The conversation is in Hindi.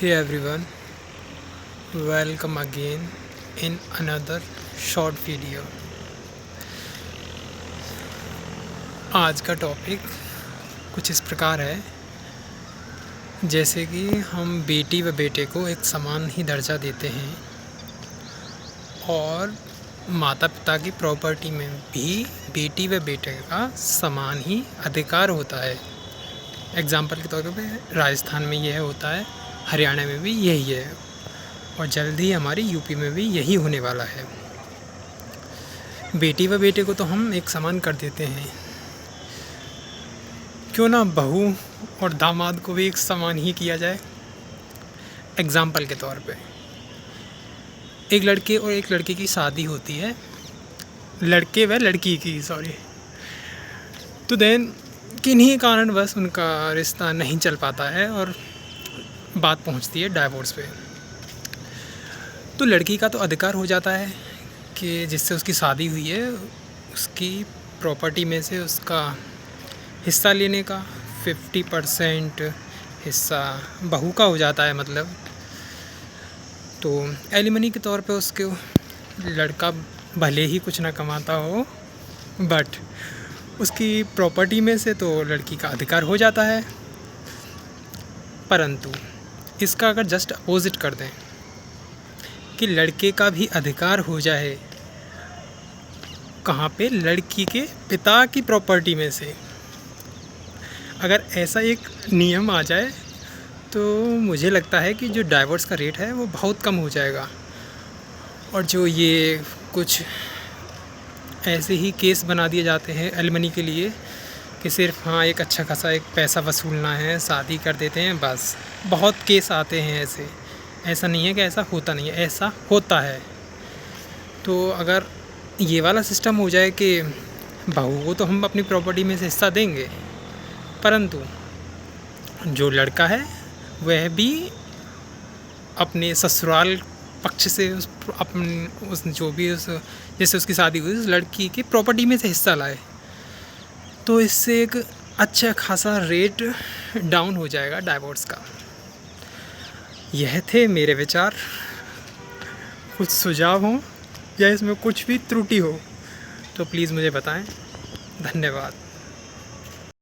Hey everyone, welcome again in another short video। आज का टॉपिक कुछ इस प्रकार है, जैसे कि हम बेटी व बेटे को एक समान ही दर्जा देते हैं और माता पिता की प्रॉपर्टी में भी बेटी व बेटे का समान ही अधिकार होता है। एग्ज़ाम्पल के तौर पे राजस्थान में यह होता है, हरियाणा में भी यही है और जल्द ही हमारी यूपी में भी यही होने वाला है। बेटी व बेटे को तो हम एक समान कर देते हैं, क्यों ना बहू और दामाद को भी एक समान ही किया जाए। एग्ज़ाम्पल के तौर पे एक लड़के और एक लड़की की शादी होती है, लड़के व लड़की की तो देन किन्हीं कारणवश उनका रिश्ता नहीं चल पाता है और बात पहुंचती है डाइवोर्स पे। तो लड़की का तो अधिकार हो जाता है कि जिससे उसकी शादी हुई है उसकी प्रॉपर्टी में से उसका हिस्सा लेने का 50% हिस्सा बहू का हो जाता है। मतलब तो एलिमनी के तौर पे उसके लड़का भले ही कुछ ना कमाता हो, बट उसकी प्रॉपर्टी में से तो लड़की का अधिकार हो जाता है। परंतु इसका अगर जस्ट अपोजिट कर दें कि लड़के का भी अधिकार हो जाए, कहाँ पे? लड़की के पिता की प्रॉपर्टी में से। अगर ऐसा एक नियम आ जाए तो मुझे लगता है कि जो डाइवोर्स का रेट है वो बहुत कम हो जाएगा। और जो ये कुछ ऐसे ही केस बना दिए जाते हैं एलिमनी के लिए कि सिर्फ एक अच्छा खासा एक पैसा वसूलना है, शादी कर देते हैं बस। बहुत केस आते हैं ऐसे। ऐसा नहीं है कि ऐसा होता नहीं है, ऐसा होता है। तो अगर ये वाला सिस्टम हो जाए कि बहू को तो हम अपनी प्रॉपर्टी में से हिस्सा देंगे, परंतु जो लड़का है वह भी अपने ससुराल पक्ष से उस जो भी उस जैसे उसकी शादी हुई उस लड़की की प्रॉपर्टी में से हिस्सा लाए, तो इससे एक अच्छा खासा रेट डाउन हो जाएगा डाइवोर्स का। यह थे मेरे विचार। कुछ सुझाव हो या इसमें कुछ भी त्रुटि हो तो प्लीज़ मुझे बताएं। धन्यवाद।